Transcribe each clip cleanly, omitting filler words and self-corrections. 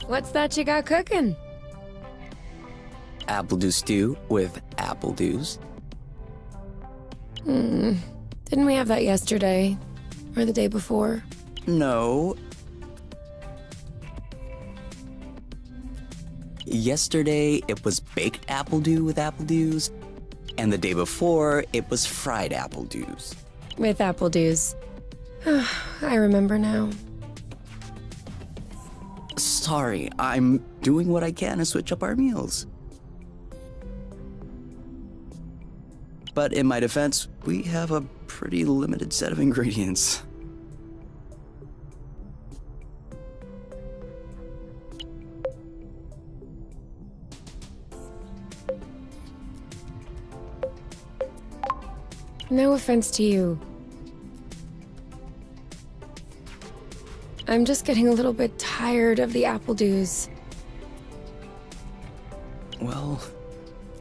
What's that you got cooking? Apple dew stew with apple dews. Didn't we have that yesterday? Or the day before? No. Yesterday, it was baked apple dew with apple dews, and the day before, it was fried apple dews. With apple dews. I remember now. Sorry, I'm doing what I can to switch up our meals. But in my defense, we have a pretty limited set of ingredients. No offense to you. I'm just getting a little bit tired of the apple dews. Well,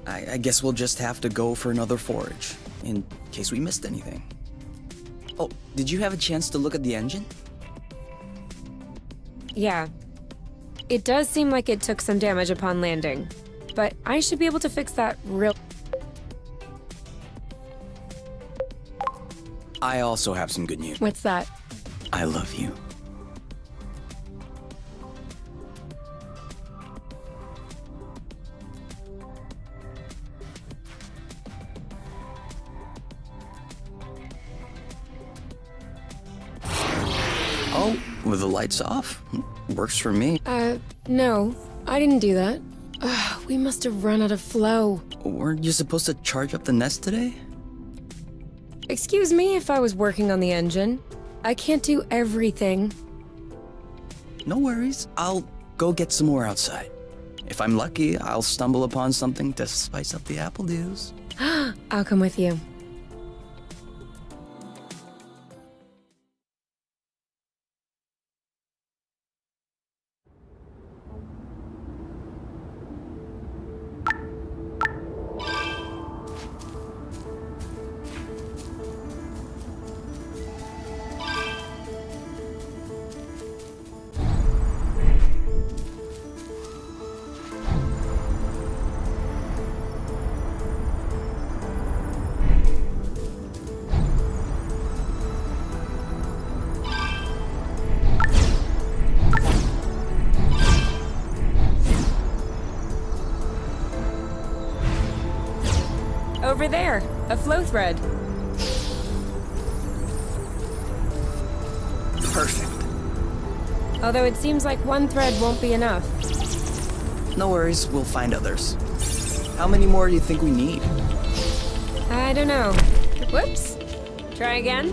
I guess we'll just have to go for another forage, in case we missed anything. Oh, did you have a chance to look at the engine? Yeah. It does seem like it took some damage upon landing, but I should be able to fix that real... I also have some good news. What's that? I love you. Oh, with the lights off? Works for me. No. I didn't do that. We must have run out of flow. Weren't you supposed to charge up the nest today? Excuse me if I was working on the engine. I can't do everything. No worries. I'll go get some more outside. If I'm lucky, I'll stumble upon something to spice up the apple dews. I'll come with you. Over there, a flow thread. Perfect. Although it seems like one thread won't be enough. No worries, we'll find others. How many more do you think we need? I don't know. Whoops. Try again?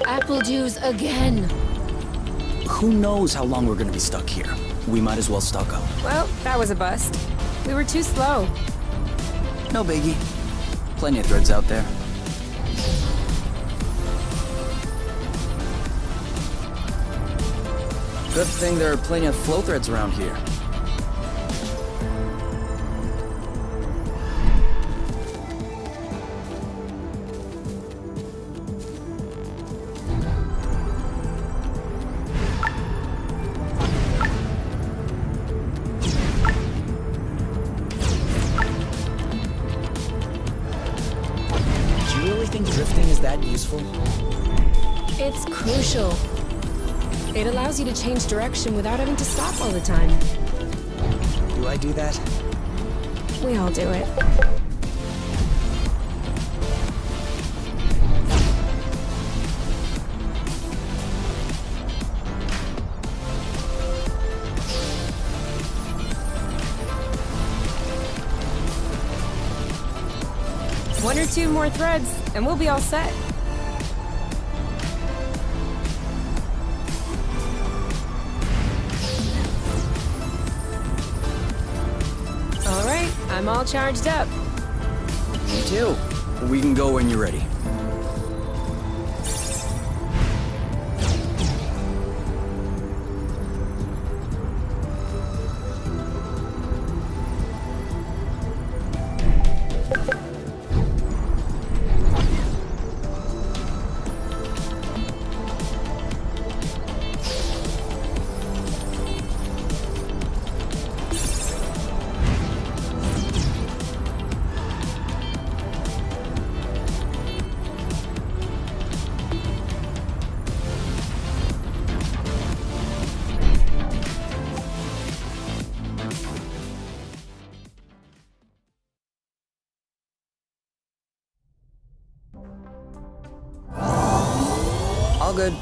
Apple juice again. Who knows how long we're gonna be stuck here? We might as well stock up. Well, that was a bust. We were too slow. No biggie. Plenty of threads out there. Good thing there are plenty of flow threads around here. crucial. It allows you to change direction without having to stop all the time. Do I do that? We all do it. One or two more threads, and we'll be all set. All right, I'm all charged up. Me too. We can go when you're ready. All good.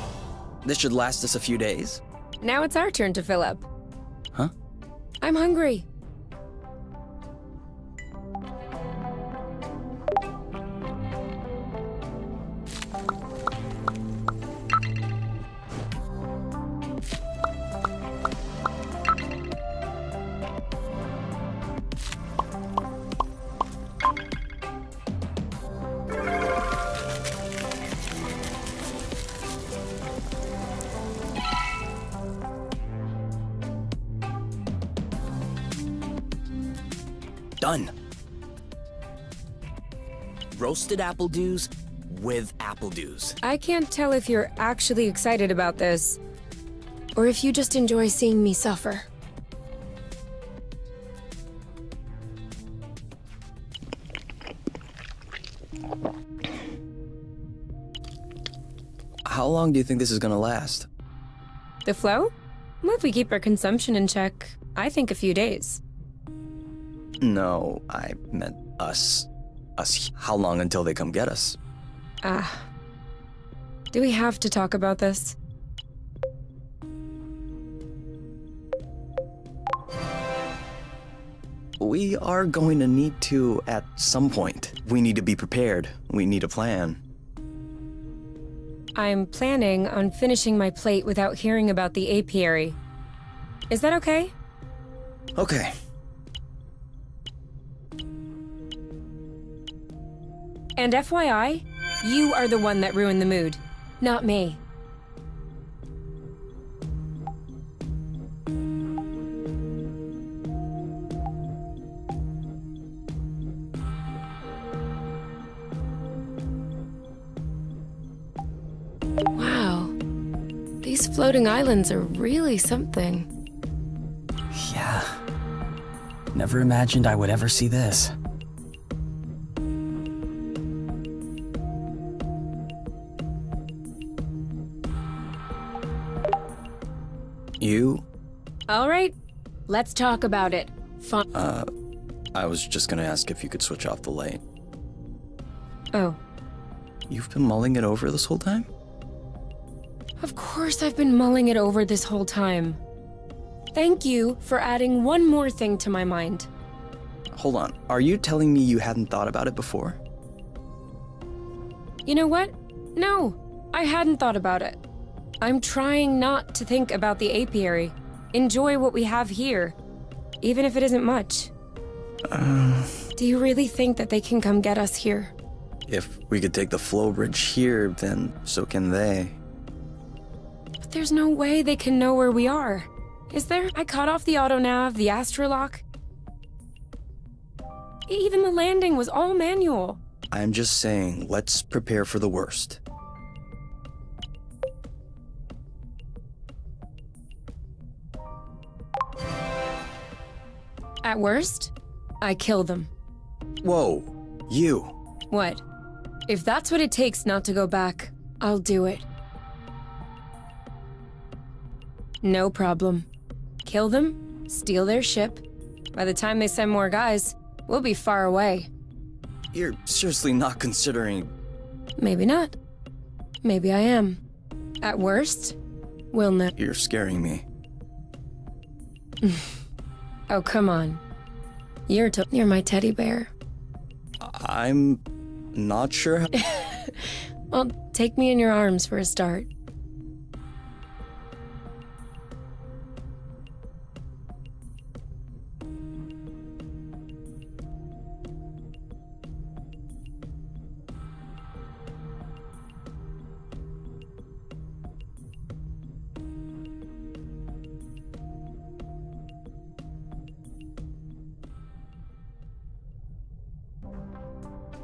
This should last us a few days. Now it's our turn to fill up. Huh? I'm hungry. Done. Roasted apple dews with apple dews. I can't tell if you're actually excited about this, or if you just enjoy seeing me suffer. How long do you think this is gonna last? The flow? Well, if we keep our consumption in check, I think a few days. No, I meant us. Us. How long until they come get us? Do we have to talk about this? We are going to need to at some point. We need to be prepared. We need a plan. I'm planning on finishing my plate without hearing about the apiary. Is that okay? Okay. And FYI, you are the one that ruined the mood, not me. Wow. These floating islands are really something. Yeah. Never imagined I would ever see this. You? All right, let's talk about it. I was just gonna ask if you could switch off the light. Oh, You've been mulling it over this whole time? of course I've been mulling it over this whole time. Thank you for adding one more thing to my mind. Hold on. Are you telling me you hadn't thought about it before? You know what? No, I hadn't thought about it. I'm trying not to think about the apiary. Enjoy what we have here, even if it isn't much. Do you really think that they can come get us here? If we could take the flow bridge here, then so can they. But there's no way they can know where we are. Is there? I cut off the auto-nav, the astrolock. Even the landing was all manual. I'm just saying, let's prepare for the worst. At worst, I kill them. Whoa, you. What? If that's what it takes not to go back, I'll do it. No problem. Kill them, steal their ship. By the time they send more guys, we'll be far away. You're seriously not considering... Maybe not. Maybe I am. At worst, we'll know. You're scaring me. Oh, come on. You're my teddy bear. I'm not sure how... Well, take me in your arms for a start.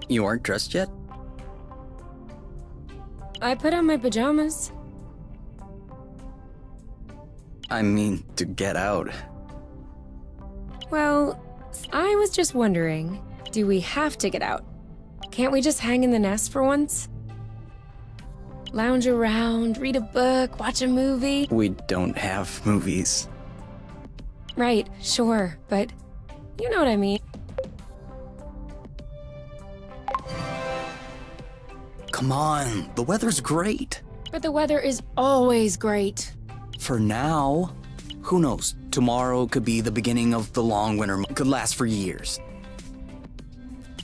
You aren't dressed yet? I put on my pajamas. I mean, to get out. Well, I was just wondering, do we have to get out? Can't we just hang in the nest for once? Lounge around, read a book, watch a movie? We don't have movies. Right, sure, but you know what I mean. Come on, the weather's great. But the weather is always great. For now. Who knows? Tomorrow could be the beginning of the long winter. Could last for years.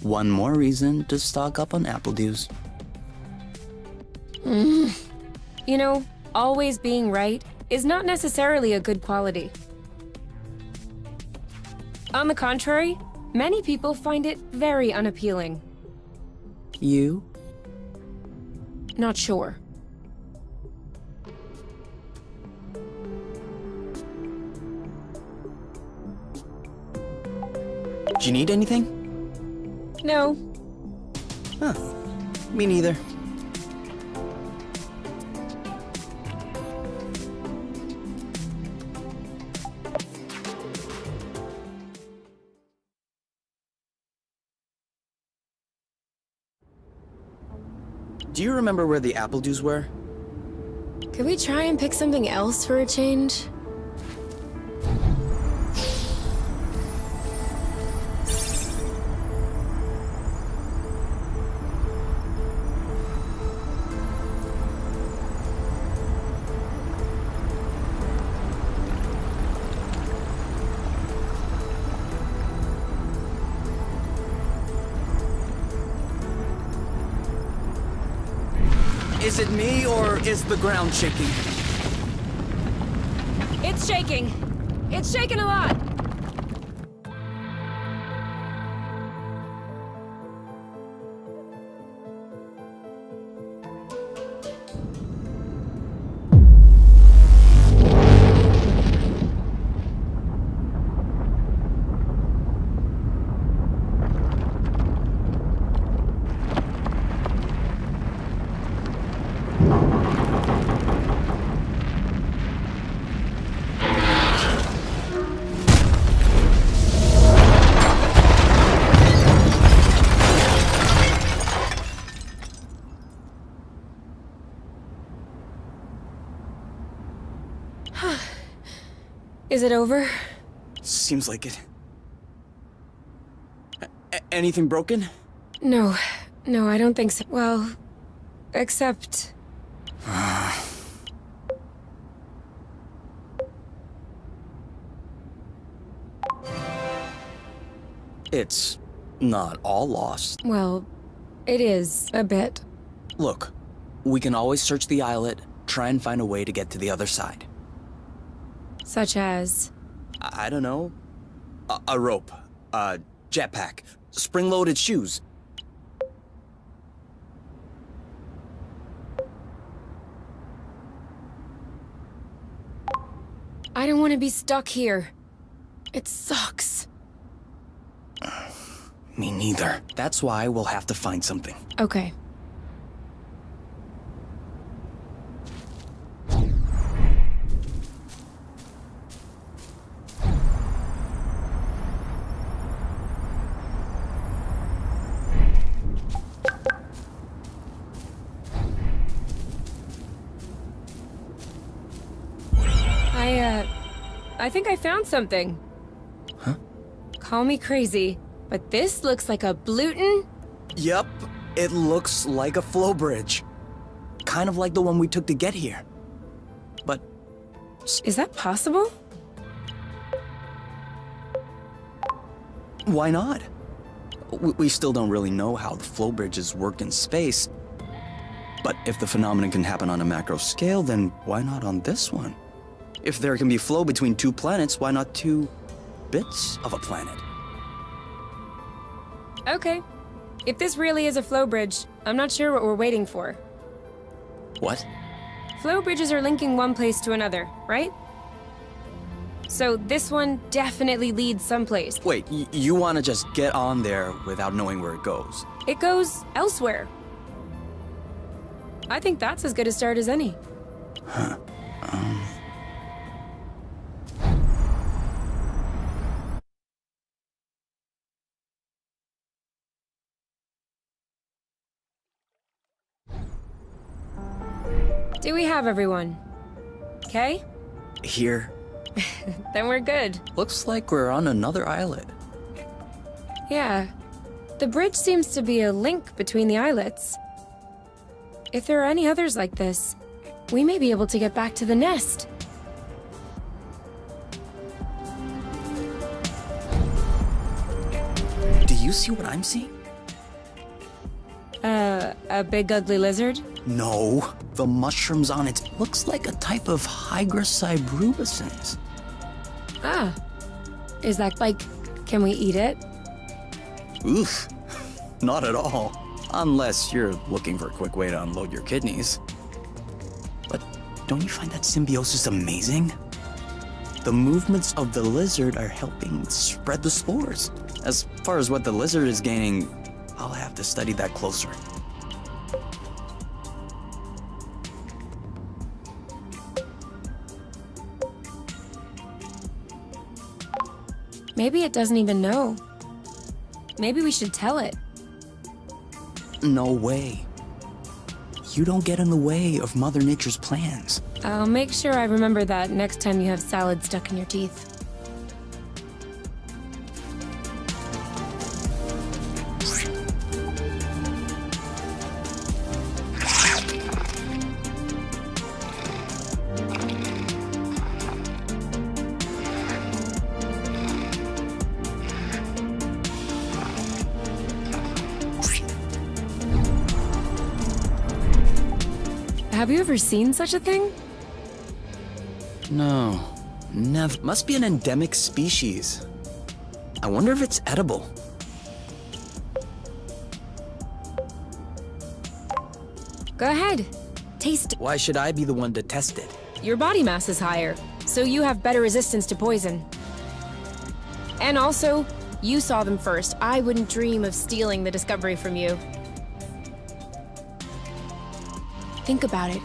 One more reason to stock up on apple dews. You know, always being right is not necessarily a good quality. On the contrary, many people find it very unappealing. You? Not sure. Do you need anything? No. Huh. Me neither. Do you remember where the apple dews were? Could we try and pick something else for a change? Is it me, or is the ground shaking? It's shaking. It's shaking a lot. Is it over? Seems like it. Anything broken? No, I don't think so. Well, except... It's not all lost. Well, it is a bit. Look, we can always search the islet, try and find a way to get to the other side. Such as... I don't know. A rope, a jetpack, spring-loaded shoes. I don't want to be stuck here. It sucks. Me neither. That's why we'll have to find something. Okay. I I think I found something. Huh? Call me crazy, but this looks like a Bluton. Yep, it looks like a flow bridge. Kind of like the one we took to get here. But Is that possible? why not? We still don't really know how the flow bridges work in space. But if the phenomenon can happen on a macro scale, then why not on this one? If there can be flow between two planets, why not two bits of a planet? Okay. If this really is a flow bridge, I'm not sure what we're waiting for. What? Flow bridges are linking one place to another, right? So this one definitely leads someplace. Wait, you want to just get on there without knowing where it goes? It goes elsewhere. I think that's as good a start as any. Do we have everyone? Okay? Here. Then we're good. Looks like we're on another islet. Yeah. The bridge seems to be a link between the islets. If there are any others like this, we may be able to get back to the nest. Do you see what I'm seeing? A big ugly lizard? No, the mushrooms on it looks like a type of hygroscybrubescens. Ah. Is that like, can we eat it? Oof, not at all. Unless you're looking for a quick way to unload your kidneys. But don't you find that symbiosis amazing? The movements of the lizard are helping spread the spores. As far as what the lizard is gaining, I'll have to study that closer. Maybe it doesn't even know. Maybe we should tell it. No way. You don't get in the way of Mother Nature's plans. I'll make sure I remember that next time you have salad stuck in your teeth. Have you ever seen such a thing? No, never. Must be an endemic species. I wonder if it's edible. Go ahead. Taste it. Why should I be the one to test it? Your body mass is higher, so you have better resistance to poison. And also, you saw them first. I wouldn't dream of stealing the discovery from you. Think about it.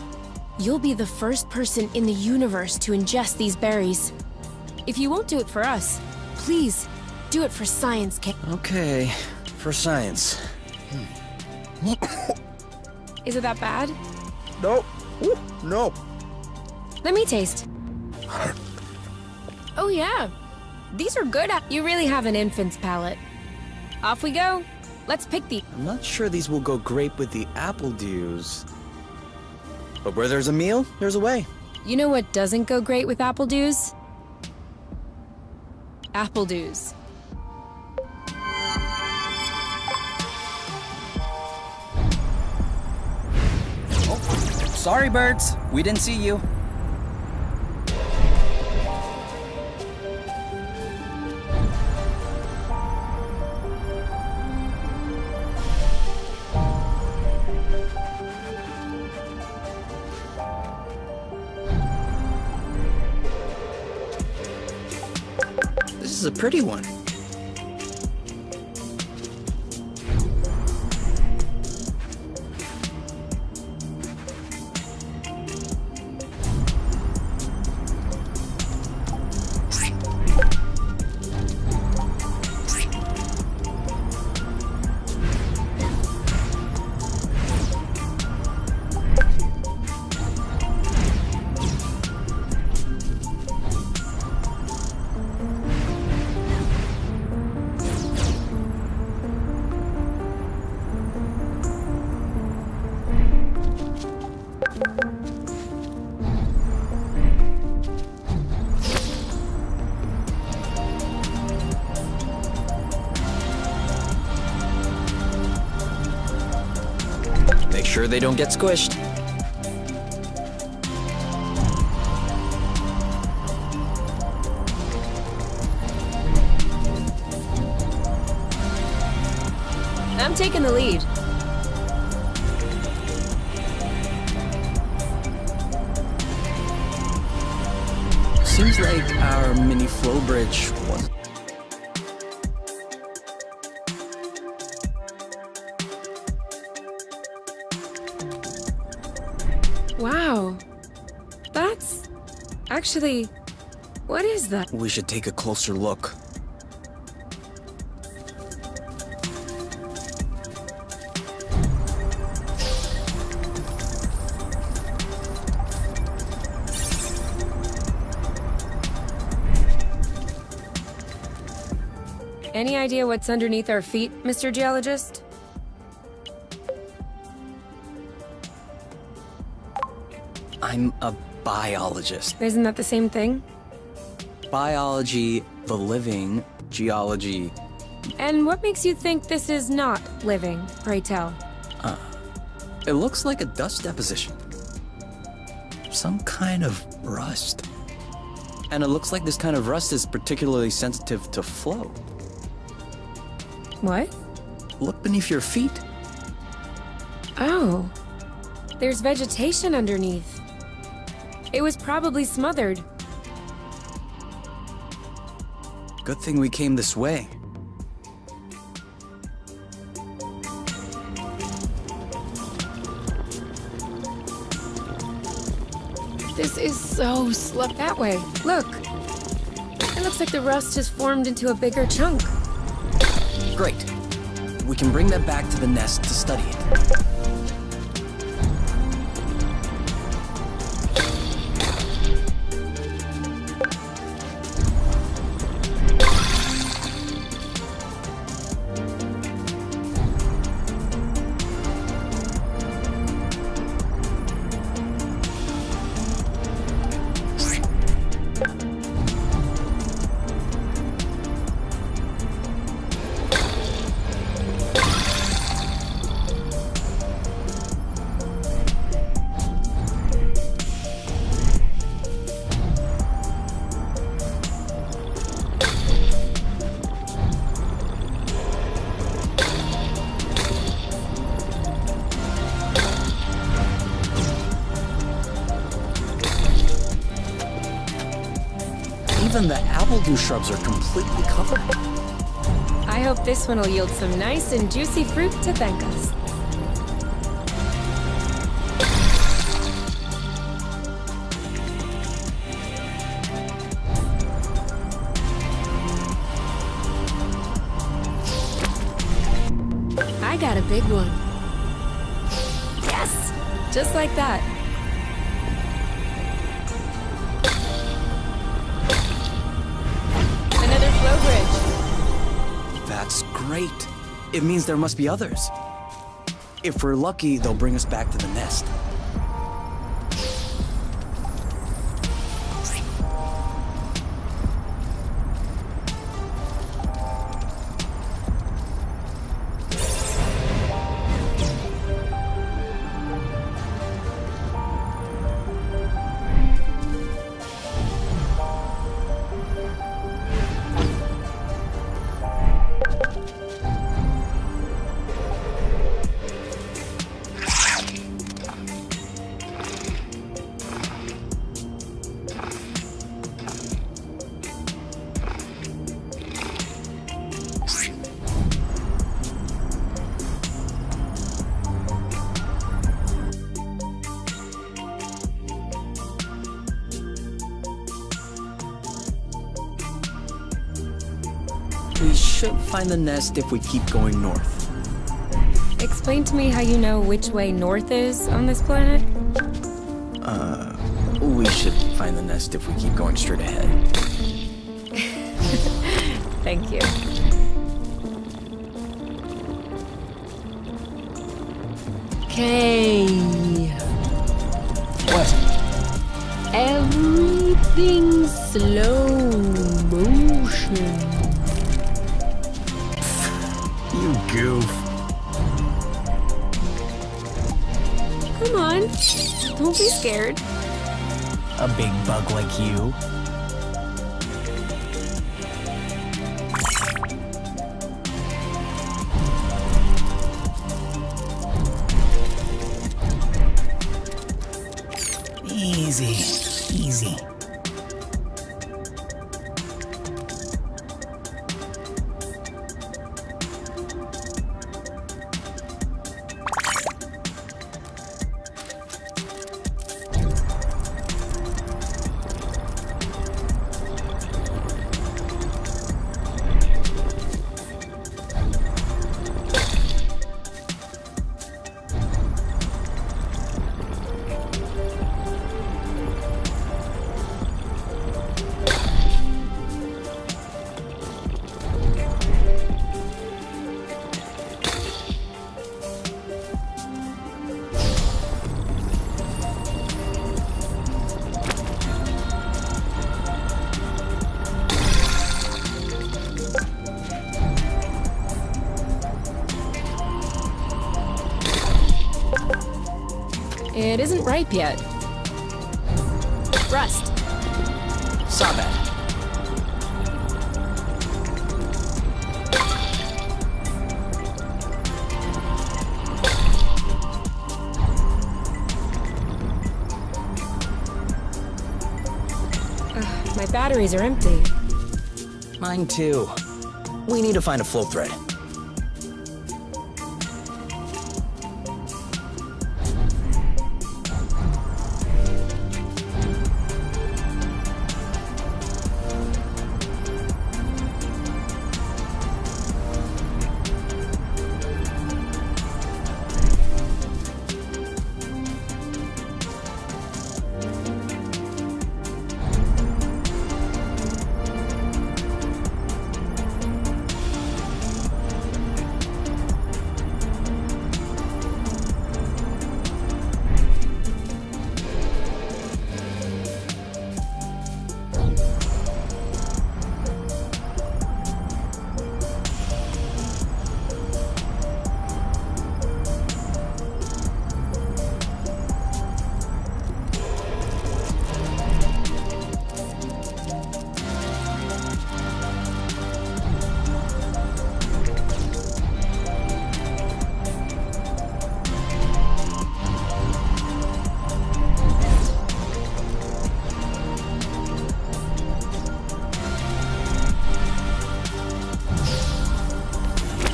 You'll be the first person in the universe to ingest these berries. If you won't do it for us, please, do it for science, King. Okay, for science. Is it that bad? No. Ooh, no. Let me taste. Oh yeah, these are good. You really have an infant's palate. Off we go. Let's pick the... I'm not sure these will go great with the apple dews. But where there's a meal, there's a way. You know what doesn't go great with apple dews? Apple dews. Oh, sorry, birds. We didn't see you. This is a pretty one. sure they don't get squished. I'm taking the lead. Seems like our mini flow bridge was... Wow. That's... Actually, what is that? We should take a closer look. Any idea what's underneath our feet, Mr. Geologist? I'm a biologist. Isn't that the same thing? Biology, the living, geology. And what makes you think this is not living, pray tell? It looks like a dust deposition. Some kind of rust. And it looks like this kind of rust is particularly sensitive to flow. What? Look beneath your feet. Oh. There's vegetation underneath. It was probably smothered. Good thing we came this way. This is so slow. That way. Look. It looks like the rust has formed into a bigger chunk. Great. We can bring that back to the nest to study it. Even the apple shrubs are completely covered. I hope this one will yield some nice and juicy fruit to thank us. I got a big one. Yes! Just like that. Another flow bridge. That's great. It means there must be others. If we're lucky, they'll bring us back to the nest. We should find the nest if we keep going north. Explain to me how you know which way north is on this planet? We should find the nest if we keep going straight ahead. Thank you. Okay. What? Everything slow motion. You goof. Don't be scared. A big bug like you. Easy, easy. It isn't ripe yet. Rust. Saw that. My batteries are empty. Mine too. We need to find a flow thread.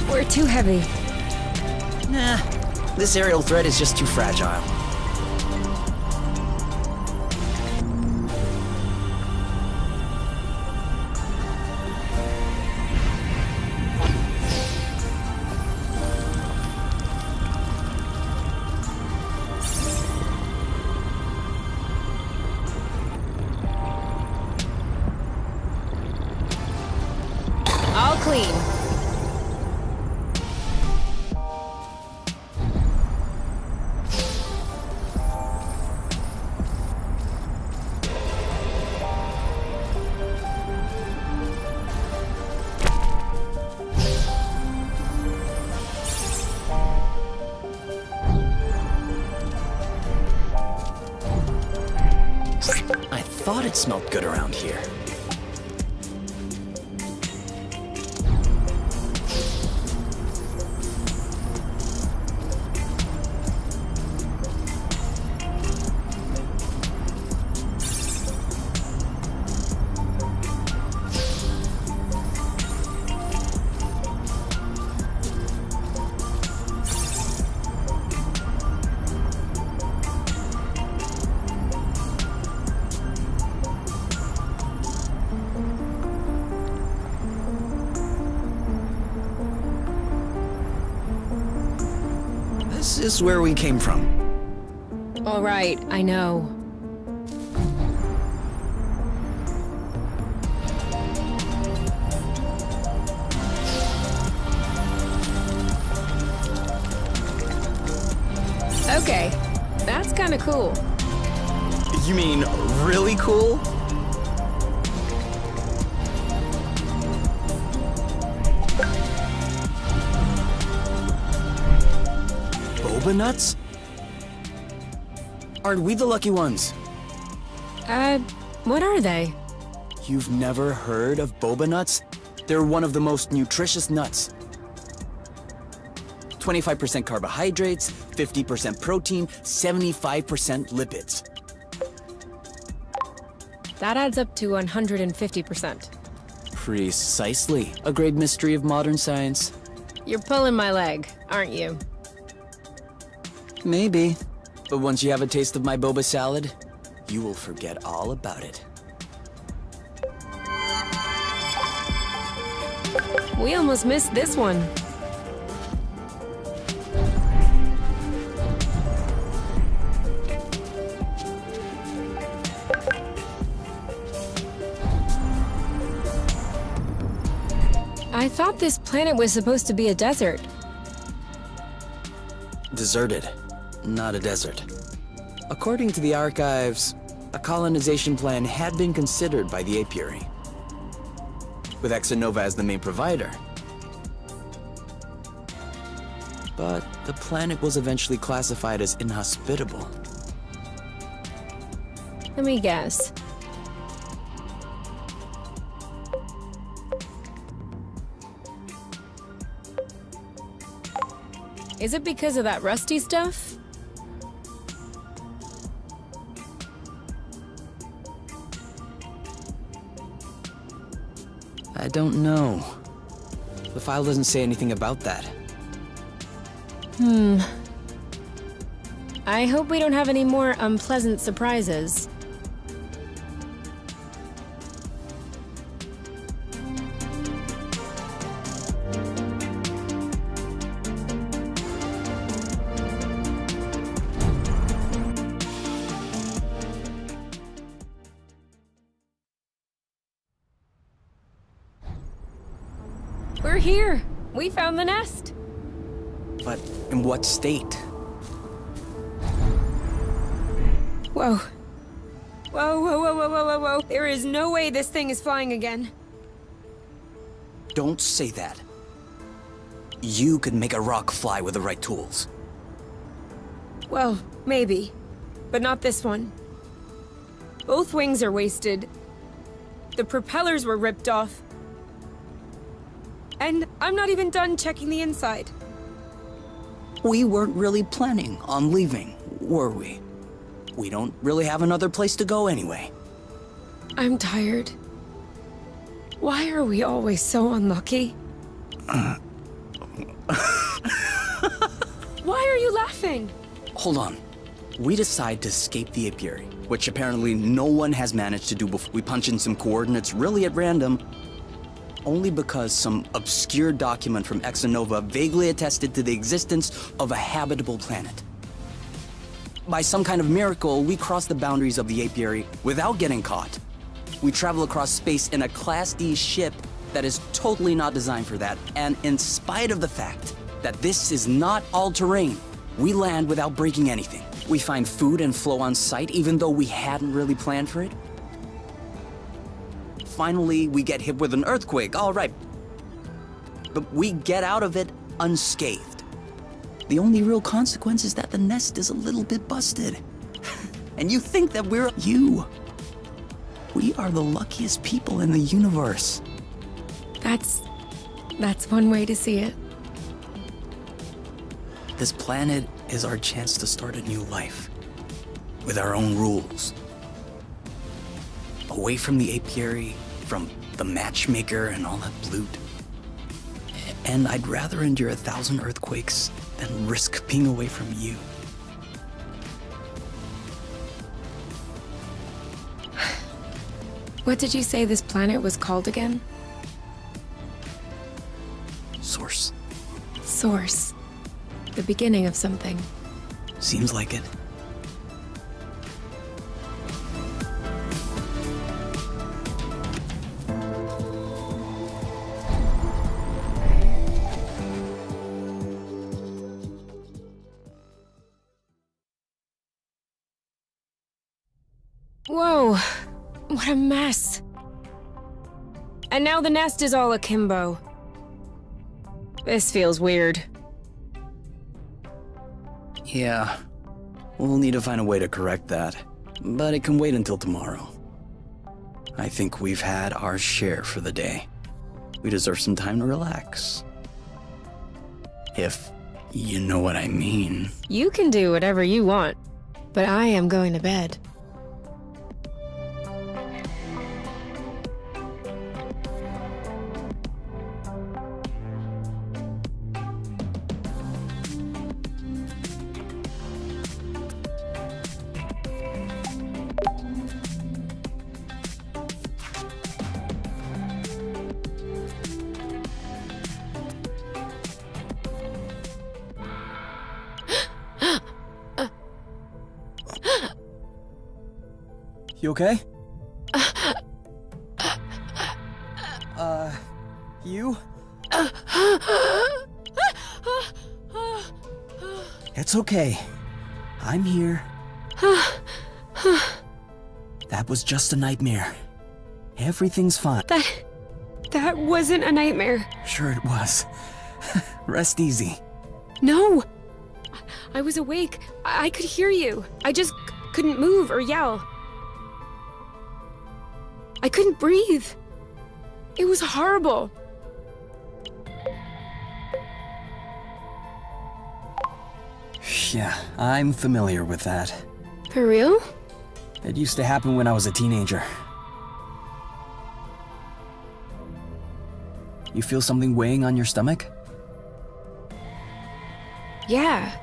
We're too heavy. Nah, this aerial thread is just too fragile. All clean. I thought it smelled good around here. This is where we came from. All right, I know. Okay, that's kind of cool. You mean really cool? Boba nuts? Aren't we the lucky ones? What are they? You've never heard of boba nuts? They're one of the most nutritious nuts. 25% carbohydrates, 50% protein, 75% lipids. That adds up to 150%. Precisely. A great mystery of modern science. You're pulling my leg, aren't you? Maybe. But once you have a taste of my boba salad, you will forget all about it. We almost missed this one. I thought this planet was supposed to be a desert. Deserted, not a desert. According to the archives, a colonization plan had been considered by the apiary, with Exonova as the main provider. But the planet was eventually classified as inhospitable. Let me guess. Is it because of that rusty stuff? I don't know. The file doesn't say anything about that. I hope we don't have any more unpleasant surprises. We're here! We found the nest! But in what state? Whoa. Whoa, whoa, whoa, whoa, whoa, whoa, whoa. There is no way this thing is flying again. Don't say that. You could make a rock fly with the right tools. Well, maybe. But not this one. Both wings are wasted. The propellers were ripped off. And I'm not even done checking the inside. We weren't really planning on leaving, were we? We don't really have another place to go anyway. I'm tired. Why are we always so unlucky? Why are you laughing? Hold on. We decide to escape the apiary, which apparently no one has managed to do before. We punch in some coordinates really at random, only because some obscure document from Exonova vaguely attested to the existence of a habitable planet. By some kind of miracle, we cross the boundaries of the apiary without getting caught. We travel across space in a Class D ship that is totally not designed for that, and in spite of the fact that this is not all-terrain, we land without breaking anything. We find food and flow on site even though we hadn't really planned for it. Finally, we get hit with an earthquake, all right. But we get out of it unscathed. The only real consequence is that the nest is a little bit busted. And you think that we're you. We are the luckiest people in the universe. That's one way to see it. This planet is our chance to start a new life. With our own rules. Away from the apiary, from the matchmaker and all that loot. And I'd rather endure 1,000 earthquakes than risk being away from you. What did you say this planet was called again? Source. Source. The beginning of something. Seems like it. Whoa, what a mess. And now the nest is all akimbo. This feels weird. Yeah. We'll need to find a way to correct that, but it can wait until tomorrow. I think we've had our share for the day. We deserve some time to relax. If you know what I mean. You can do whatever you want, but I am going to bed. You okay? You? It's okay. I'm here. That was just a nightmare. Everything's fine. That wasn't a nightmare. Sure it was. Rest easy. No! I was awake. I could hear you. I just couldn't move or yell. I couldn't breathe. It was horrible. Yeah, I'm familiar with that. For real? It used to happen when I was a teenager. You feel something weighing on your stomach? Yeah.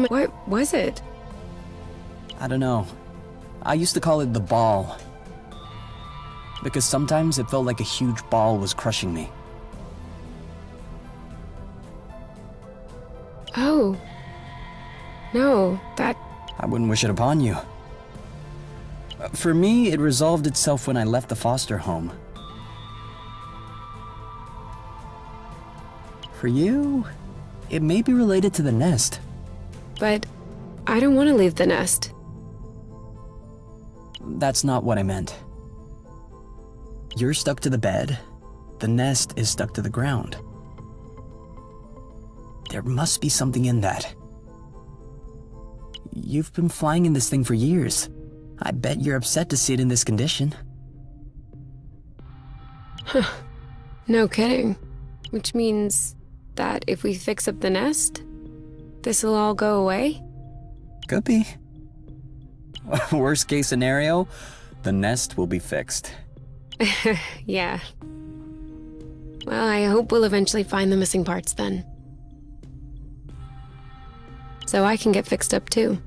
What was it? I don't know. I used to call it the ball. Because sometimes it felt like a huge ball was crushing me. Oh. No, that... I wouldn't wish it upon you. For me, it resolved itself when I left the foster home. For you, it may be related to the nest. But I don't want to leave the nest. That's not what I meant. You're stuck to the bed. The nest is stuck to the ground. There must be something in that. You've been flying in this thing for years. I bet you're upset to see it in this condition. No kidding. Which means that if we fix up the nest, this'll all go away? Could be. Worst case scenario, the nest will be fixed. Yeah. Well, I hope we'll eventually find the missing parts then. So I can get fixed up too.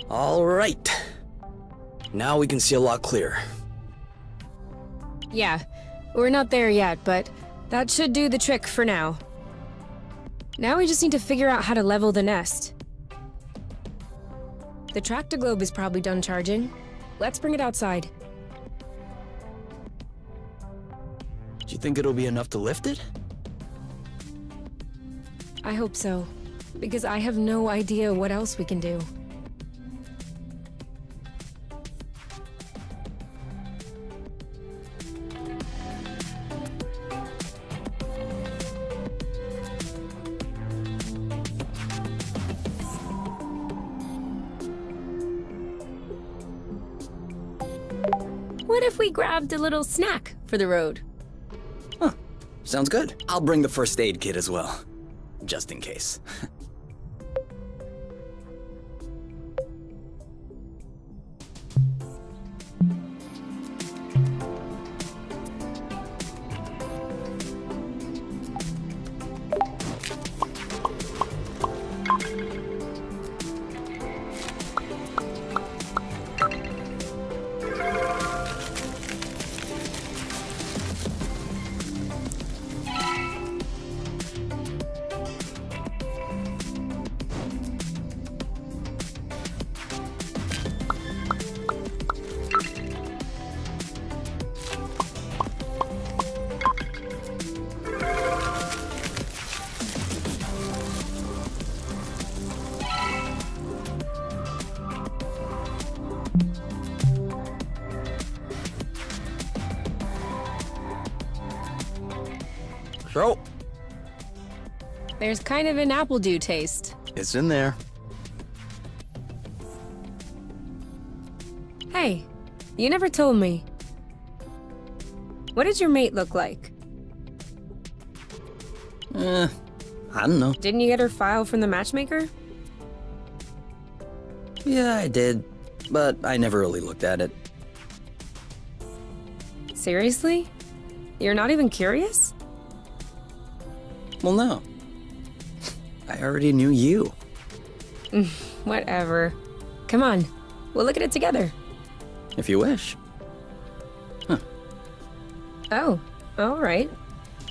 All right. Now we can see a lot clearer. Yeah, we're not there yet, but that should do the trick for now. Now we just need to figure out how to level the nest. The tractoglobe is probably done charging. Let's bring it outside. Do you think it'll be enough to lift it? I hope so, because I have no idea what else we can do. What if we grabbed a little snack for the road? Huh. Sounds good. I'll bring the first aid kit as well. Just in case. So, There's kind of an apple dew taste. it's in there. Hey, you never told me. What did your mate look like? I don't know. Didn't you get her file from the matchmaker? Yeah, I did, but I never really looked at it. Seriously? You're not even curious? Well, no. I already knew you. Whatever. Come on, we'll look at it together. If you wish. Oh, all right.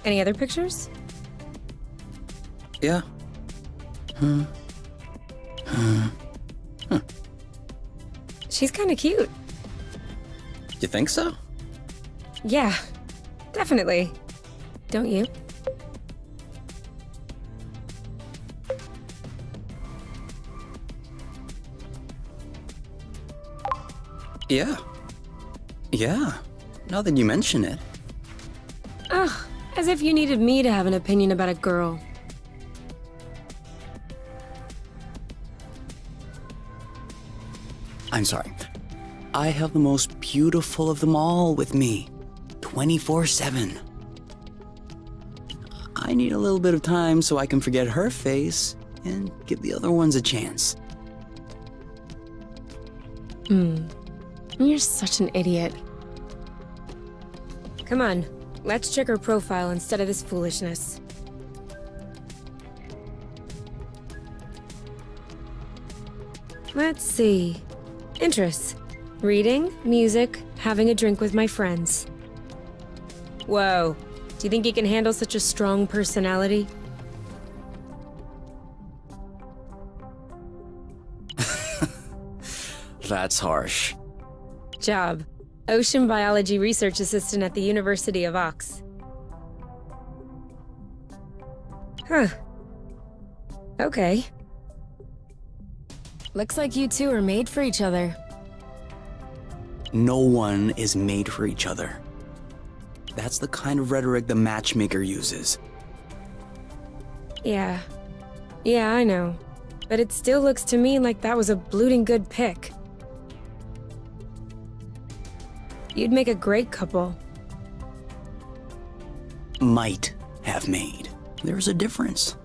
Any other pictures? Yeah. She's kind of cute. You think so? Yeah, definitely. Don't you? Yeah. Yeah. Now that you mention it. Ugh, as if you needed me to have an opinion about a girl. I'm sorry. I have the most beautiful of them all with me. 24/7. I need a little bit of time so I can forget her face and give the other ones a chance. You're such an idiot. Come on, let's check her profile instead of this foolishness. Let's see. Interests. Reading, music, having a drink with my friends. Whoa. Do you think you can handle such a strong personality? That's harsh. Job. Ocean Biology Research Assistant at the University of Ox. Huh. Okay. Looks like you two are made for each other. No one is made for each other. That's the kind of rhetoric the matchmaker uses. Yeah. Yeah, I know. But it still looks to me like that was a blooting good pick. You'd make a great couple. Might have made. There's a difference.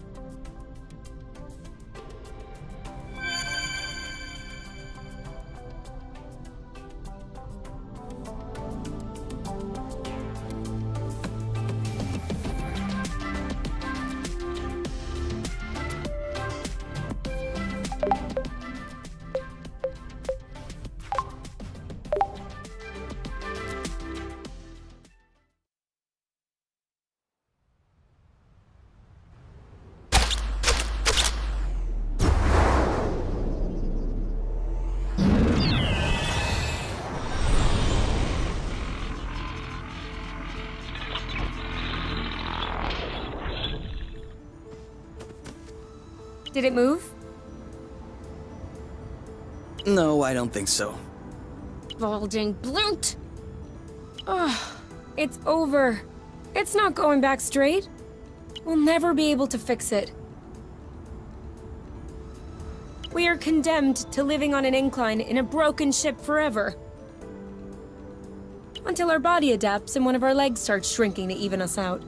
Did it move? No, I don't think so. Bulging bloot! Ugh, it's over. It's not going back straight. We'll never be able to fix it. We are condemned to living on an incline in a broken ship forever. Until our body adapts and one of our legs starts shrinking to even us out.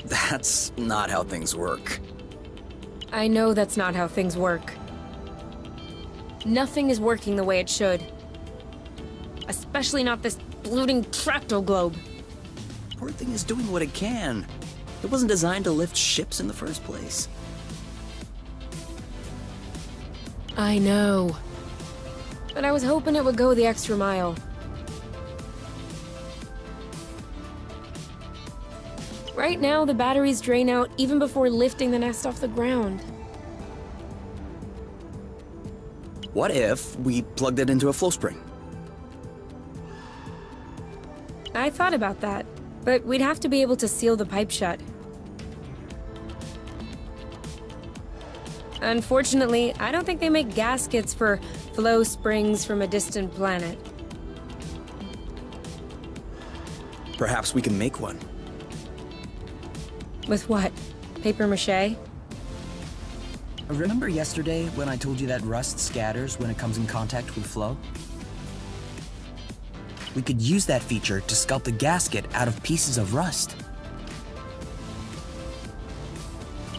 That's not how things work. I know that's not how things work. Nothing is working the way it should. Especially not this bloating fractal globe. Poor thing is doing what it can. It wasn't designed to lift ships in the first place. I know. But I was hoping it would go the extra mile. Right now, the batteries drain out even before lifting the nest off the ground. What if we plugged it into a flow spring? I thought about that, but we'd have to be able to seal the pipe shut. Unfortunately, I don't think they make gaskets for flow springs from a distant planet. Perhaps we can make one. With what? Paper mache? Remember yesterday when I told you that rust scatters when it comes in contact with flow? We could use that feature to sculpt a gasket out of pieces of rust.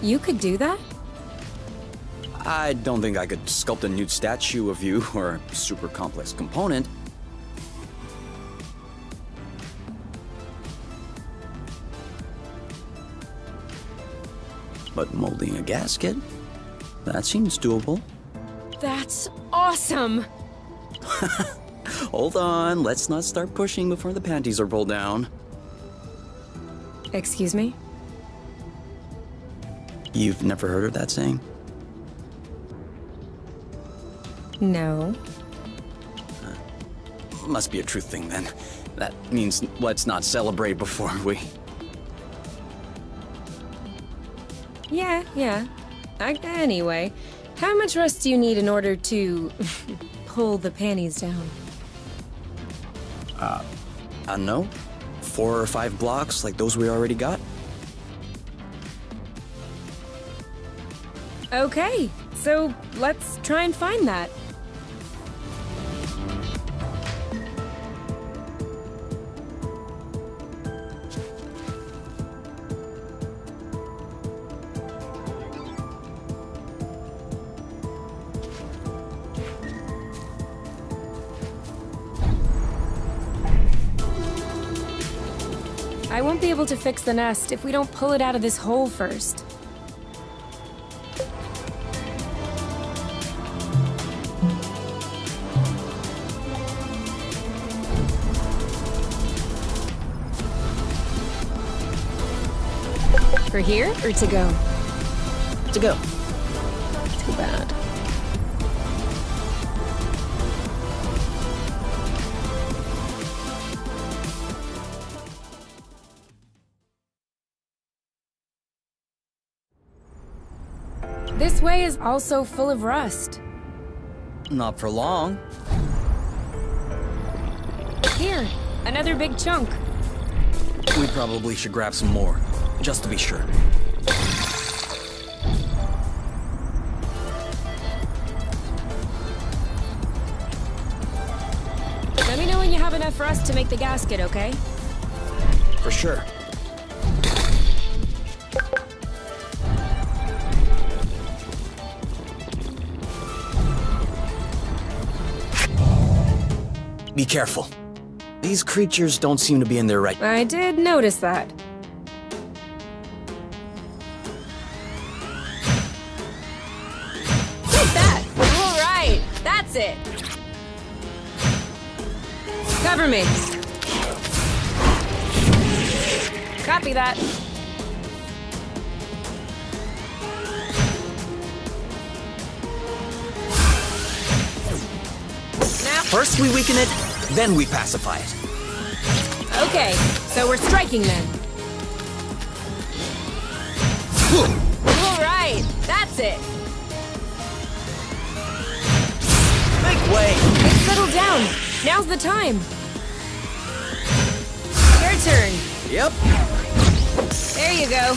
You could do that? I don't think I could sculpt a nude statue of you or a super complex component. But molding a gasket? That seems doable. That's awesome! Hold on, let's not start pushing before the panties are pulled down. Excuse me? You've never heard of that saying? No. Must be a truth thing then. That means let's not celebrate before we... Yeah. Anyway, how much rust do you need in order to pull the panties down? I don't know. 4 or 5 blocks like those we already got? Okay, so let's try and find that. I won't be able to fix the nest if we don't pull it out of this hole first. For here or to go? To go. Too bad. This way is also full of rust. Not for long. Here, another big chunk. We probably should grab some more, just to be sure. Let me know when you have enough rust to make the gasket, okay? For sure. Be careful. These creatures don't seem to be in their right... I did notice that. Take that! All right, that's it. Cover me. Copy that. Now, First we weaken it, then we pacify it. okay, so we're striking then. All right, that's it. Make way! It's settled down. Now's the time. Your turn. Yep. There you go.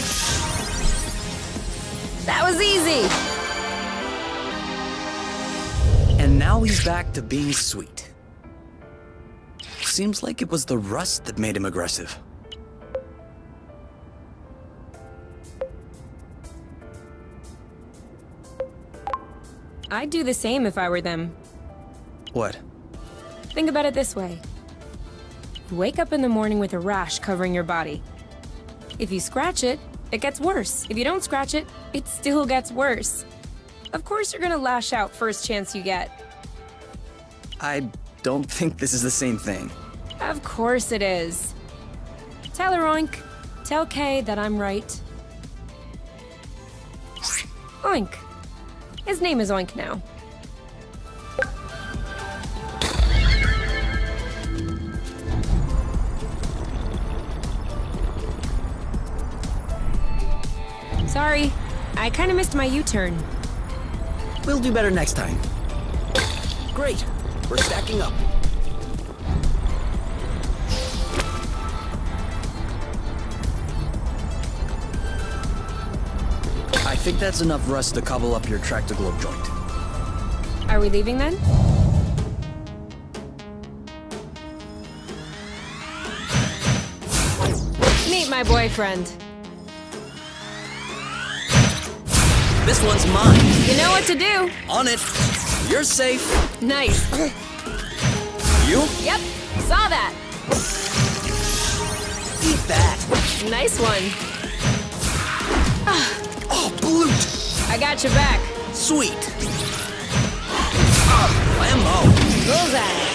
That was easy. And now he's back to being sweet. Seems like it was the rust that made him aggressive. I'd do the same if I were them. What? Think about it this way. You wake up in the morning with a rash covering your body. If you scratch it, it gets worse. If you don't scratch it, it still gets worse. Of course you're gonna lash out first chance you get. I don't think this is the same thing. Of course it is. Tell her Oink. Tell Kay that I'm right. Oink. His name is Oink now. Sorry, I kinda missed my U-turn. We'll do better next time. Great. We're stacking up. I think that's enough rust to cobble up your tractor-globe joint. Are we leaving then? Meet my boyfriend. This one's mine. You know what to do. On it. You're safe. Nice. You? Yep, saw that. Eat that. Nice one. Oh, Bloot. I got your back. Sweet. Lambo. Bullseye.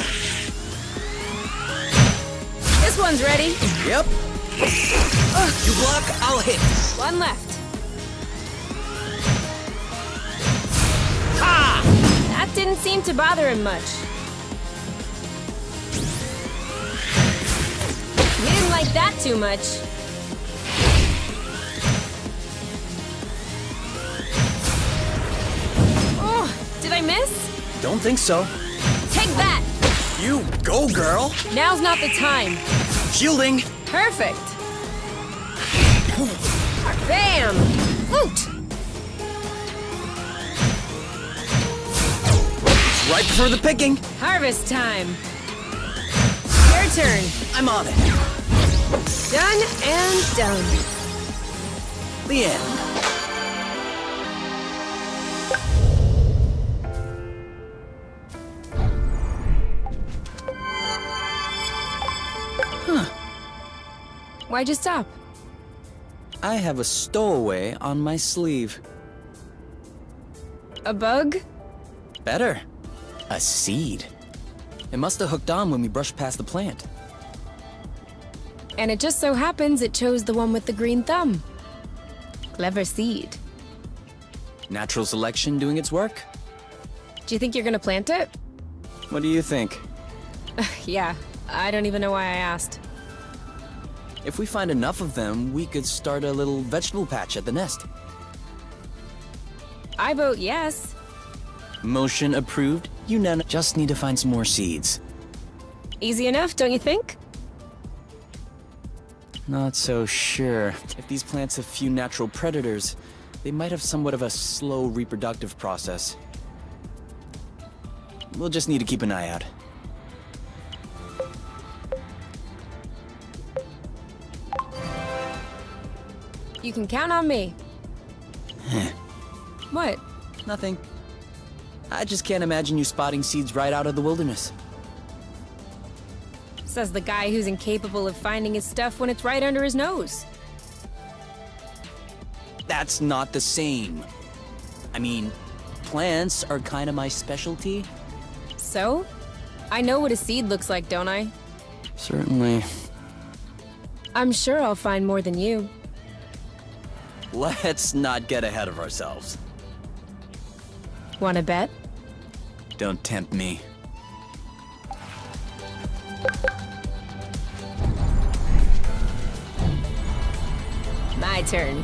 This one's ready. Yep. You block, I'll hit. One left. Ha! That didn't seem to bother him much. He didn't like that too much. Oh, did I miss? Don't think so. Take that! You go, girl. Now's not the time. Shielding. Perfect. Bam! Woot! Right for the picking. Harvest time. Your turn. I'm on it. Done and done. The end. Why'd you stop? I have a stowaway on my sleeve. A bug? Better. A seed. It must have hooked on when we brushed past the plant. And it just so happens it chose the one with the green thumb. Clever seed. Natural selection doing its work? Do you think you're gonna plant it? What do you think? Yeah, I don't even know why I asked. If we find enough of them, we could start a little vegetable patch at the nest. I vote yes. Motion approved. You just need to find some more seeds. Easy enough, don't you think? Not so sure. If these plants have few natural predators, they might have somewhat of a slow reproductive process. We'll just need to keep an eye out. You can count on me. What? Nothing. I just can't imagine you spotting seeds right out of the wilderness. Says the guy who's incapable of finding his stuff when it's right under his nose. That's not the same. I mean, plants are kind of my specialty. So? I know what a seed looks like, don't I? Certainly. I'm sure I'll find more than you. Let's not get ahead of ourselves. Wanna bet? Don't tempt me. My turn.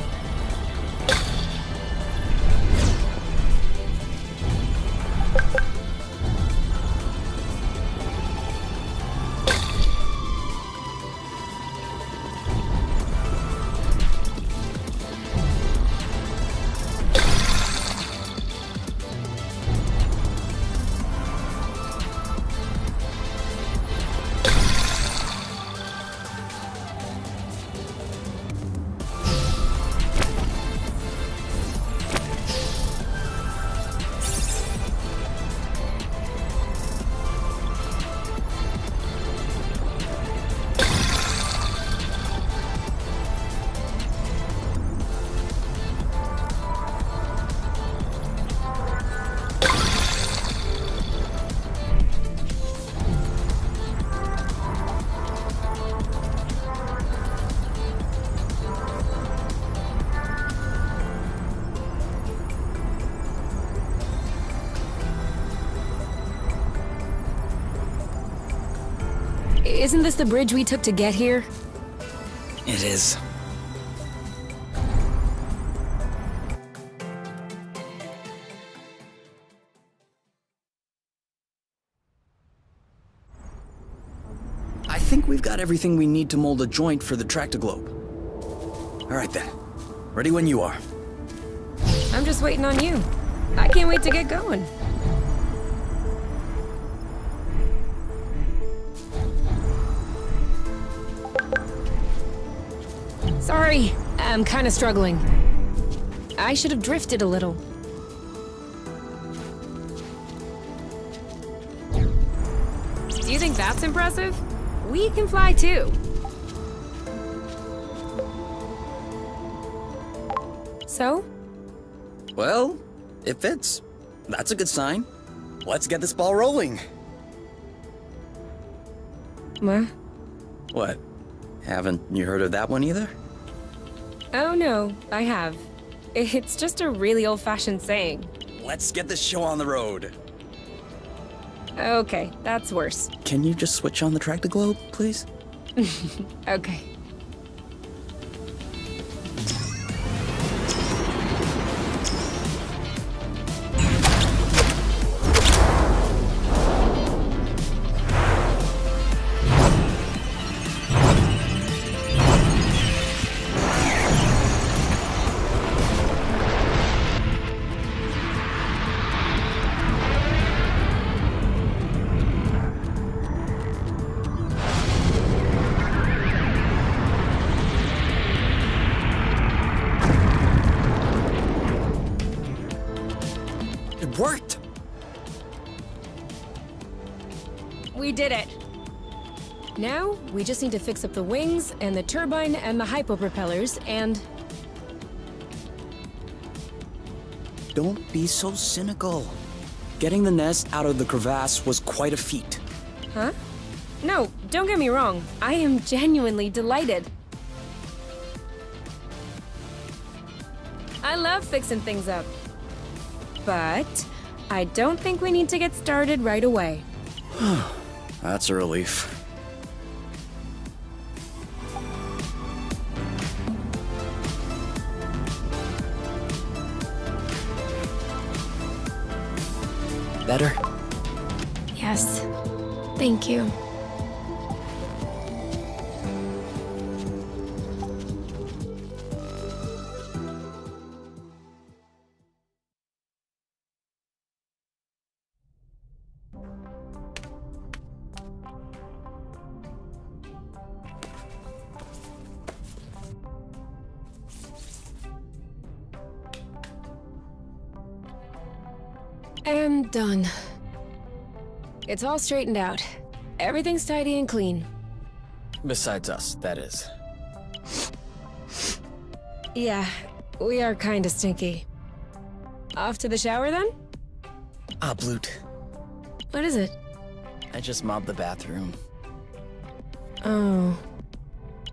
Isn't this the bridge we took to get here? It is. think we've got everything we need to mold a joint for the tractoglobe. All right then. Ready when you are. I'm just waiting on you. I can't wait to get going. Sorry, I'm kind of struggling. I should have drifted a little. Do you think that's impressive? We can fly too. So? Well, it fits. That's a good sign. Let's get this ball rolling. What? What? Haven't you heard of that one either? Oh no, I have. It's just a really old-fashioned saying. Let's get this show on the road. Okay, that's worse. Can you just switch on the tractoglobe, please? Okay. It worked! We did it! Now, we just need to fix up the wings, and the turbine, and the hypopropellers, and... Don't be so cynical. Getting the nest out of the crevasse was quite a feat. Huh? No, don't get me wrong. I am genuinely delighted. I love fixing things up. But I don't think we need to get started right away. That's a relief. Better? Yes. Thank you. And done. It's all straightened out. Everything's tidy and clean. Besides us, that is. Yeah, we are kinda stinky. Off to the shower then? Ah, Bloot. What is it? I just mobbed the bathroom. Oh.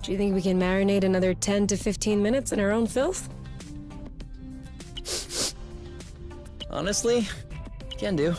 Do you think we can marinate another 10 to 15 minutes in our own filth? Honestly, can do.